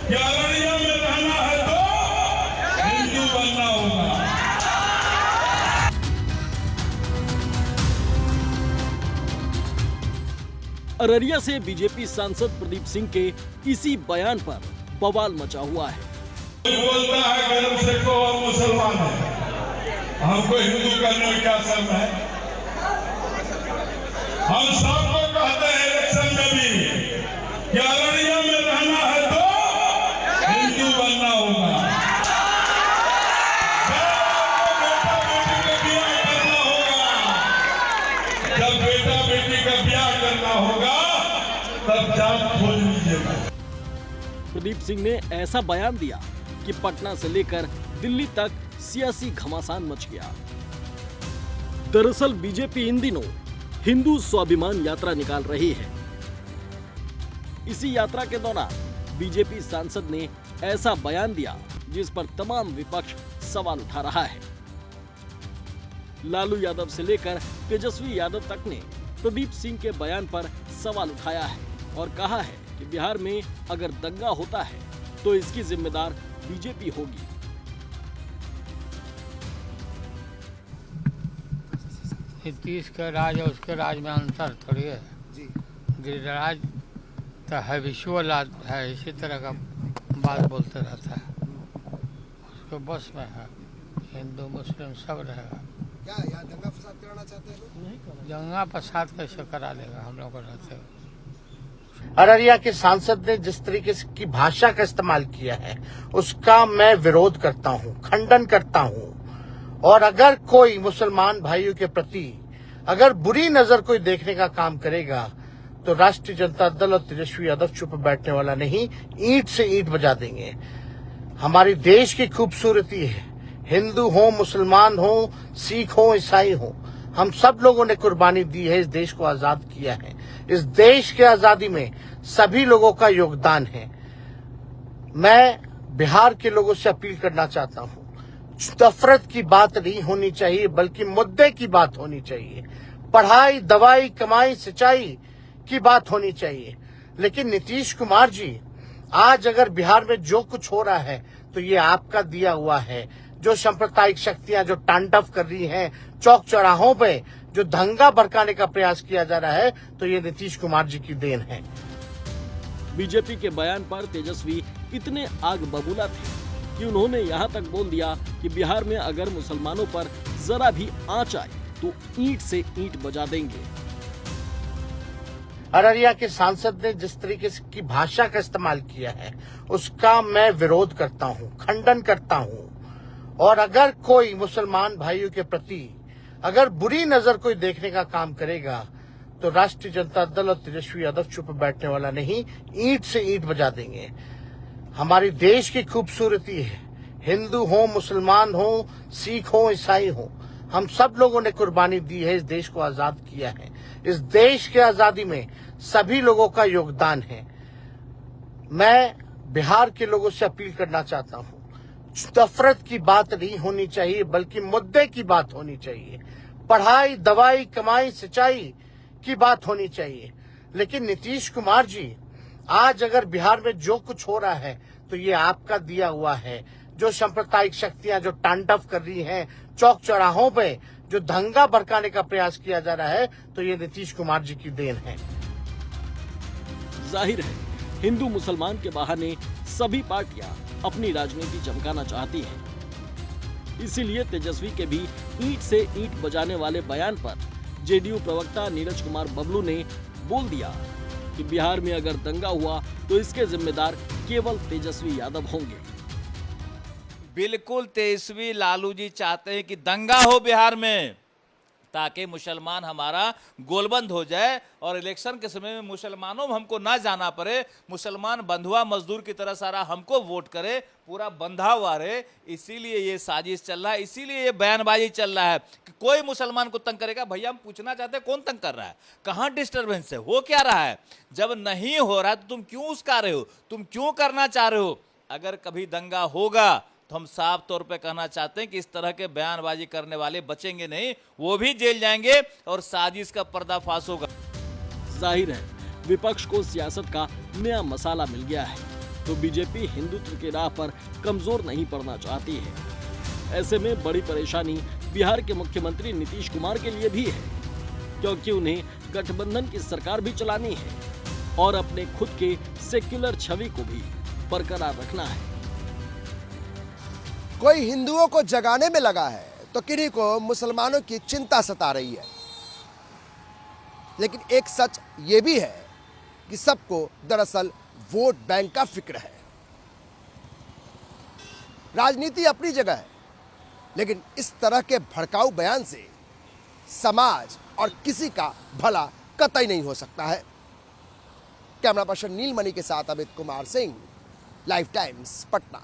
कि अररिया में रहना है तो हिंदू बनना होगा। अररिया से बीजेपी सांसद प्रदीप सिंह के इसी बयान पर बवाल मचा हुआ है। बोलता है गर्व से को हम मुसलमान हैं, हमको हिंदू करने में क्या शर्म है। हम सबको कहते हैं इलेक्शन में भी कि अररिया में रहना है तो हिंदू बनना होगा। बेटा बेटी का ब्याह करना होगा तब जात खोज लीजिएगा। प्रदीप सिंह ने ऐसा बयान दिया कि पटना से लेकर दिल्ली तक सियासी घमासान मच गया। दरअसल बीजेपी इन दिनों हिंदू स्वाभिमान यात्रा निकाल रही है। इसी यात्रा के दौरान बीजेपी सांसद ने ऐसा बयान दिया जिस पर तमाम विपक्ष सवाल उठा रहा है। लालू यादव से लेकर तेजस्वी यादव तक ने प्रदीप सिंह के बयान पर सवाल उठाया है और कहा है कि बिहार में अगर दंगा होता है तो इसकी जिम्मेदार बीजेपी होगी। नीतीश का राज और उसके राज में अंतर थोड़ी है। गिरिराज तो है विजुअल है, इसी तरह का बात बोलते रहता है। उसको बस में है, हिंदू मुस्लिम सब रहेगा। क्या यहाँ दंगा फसाद कराना चाहते हैं लोग? दंगा फसाद कैसे करा लेगा हम लोग को रहते हुए। अररिया के सांसद ने जिस तरीके की भाषा का इस्तेमाल किया है उसका मैं विरोध करता हूं, खंडन करता हूं। और अगर कोई मुसलमान भाइयों के प्रति अगर बुरी नजर कोई देखने का काम करेगा तो राष्ट्रीय जनता दल और तेजस्वी यादव चुप बैठने वाला नहीं, ईंट से ईंट बजा देंगे। हमारी देश की खूबसूरती है, हिंदू हो, मुसलमान हो, सिख हो, ईसाई हो, हम सब लोगों ने कुर्बानी दी है, इस देश को आजाद किया है। इस देश के आजादी में सभी लोगों का योगदान है। मैं बिहार के लोगों से अपील करना चाहता हूं, नफरत की बात नहीं होनी चाहिए बल्कि मुद्दे की बात होनी चाहिए। पढ़ाई, दवाई, कमाई, सिंचाई की बात होनी चाहिए। लेकिन नीतीश कुमार जी, आज अगर बिहार में जो कुछ हो रहा है तो ये आपका दिया हुआ है। जो सांप्रदायिक शक्तियां जो तांडव कर रही हैं, चौक चौराहों पे जो दंगा भड़काने का प्रयास किया जा रहा है, तो ये नीतीश कुमार जी की देन है। बीजेपी के बयान पर तेजस्वी इतने आग बबूला थे कि उन्होंने यहां तक बोल दिया कि बिहार में अगर मुसलमानों पर जरा भी आंच आए तो ईंट से ईंट बजा देंगे। अररिया के सांसद ने जिस तरीके की भाषा का इस्तेमाल किया है उसका मैं विरोध करता हूं, खंडन करता हूं। और अगर कोई मुसलमान भाइयों के प्रति अगर बुरी नजर कोई देखने का काम करेगा तो राष्ट्रीय जनता दल और तेजस्वी यादव चुप बैठने वाला नहीं, ईंट से ईंट बजा देंगे। हमारी देश की खूबसूरती है, हिंदू हो, मुसलमान हो, सिख हो, ईसाई हो, हम सब लोगों ने कुर्बानी दी है, इस देश को आजाद किया है। इस देश के आजादी में सभी लोगों का योगदान है। मैं बिहार के लोगों से अपील करना चाहता हूं, नफरत की बात नहीं होनी चाहिए बल्कि मुद्दे की बात होनी चाहिए। पढ़ाई, दवाई, कमाई, सिंचाई की बात होनी चाहिए। लेकिन नीतीश कुमार जी, आज अगर बिहार में जो कुछ हो रहा है तो ये आपका दिया हुआ है। जो सांप्रदायिक शक्तियां जो तांडव कर रही हैं, चौक चौराहों पे जो दंगा भड़काने का प्रयास किया जा रहा है, तो ये नीतीश कुमार जी की देन है। जाहिर है हिंदू मुसलमान के बहाने सभी पार्टियां अपनी राजनीति चमकाना चाहती हैं। इसीलिए तेजस्वी के भी ईंट से ईंट बजाने वाले बयान पर जेडीयू प्रवक्ता नीरज कुमार बबलू ने बोल दिया कि बिहार में अगर दंगा हुआ तो इसके जिम्मेदार केवल तेजस्वी यादव होंगे। बिल्कुल तेजस्वी लालू जी चाहते हैं कि दंगा हो बिहार में ताकि मुसलमान हमारा गोलबंद हो जाए और इलेक्शन के समय में मुसलमानों में हमको ना जाना पड़े, मुसलमान बंधुआ मजदूर की तरह सारा हमको वोट करे, पूरा बंधा हुआ रहे। इसीलिए ये साजिश चल रहा है, इसीलिए ये बयानबाजी चल रहा है कि कोई मुसलमान को तंग करेगा। भैया हम पूछना चाहते हैं कौन तंग कर रहा है, कहाँ डिस्टर्बेंस है, हो क्या रहा है? जब नहीं हो रहा तो तुम क्यों उसका रहे हो, तुम क्यों करना चाह रहे हो? अगर कभी दंगा होगा तो हम साफ तौर पे कहना चाहते हैं कि इस तरह के बयानबाजी करने वाले बचेंगे नहीं, वो भी जेल जाएंगे और साजिश का पर्दाफाश होगा। जाहिर है विपक्ष को सियासत का नया मसाला मिल गया है। तो बीजेपी हिंदुत्व की राह पर कमजोर नहीं पड़ना चाहती है। ऐसे में बड़ी परेशानी बिहार के मुख्यमंत्री नीतीश कुमार के लिए भी है, क्योंकि उन्हें गठबंधन की सरकार भी चलानी है और अपने खुद के सेक्युलर छवि को भी बरकरार रखना है। कोई हिंदुओं को जगाने में लगा है तो किन्हीं को मुसलमानों की चिंता सता रही है। लेकिन एक सच ये भी है कि सबको दरअसल वोट बैंक का फिक्र है। राजनीति अपनी जगह है, लेकिन इस तरह के भड़काऊ बयान से समाज और किसी का भला कतई नहीं हो सकता है। कैमरा पर्सन नीलमणि के साथ अमित कुमार सिंह, लाइफ टाइम्स, पटना।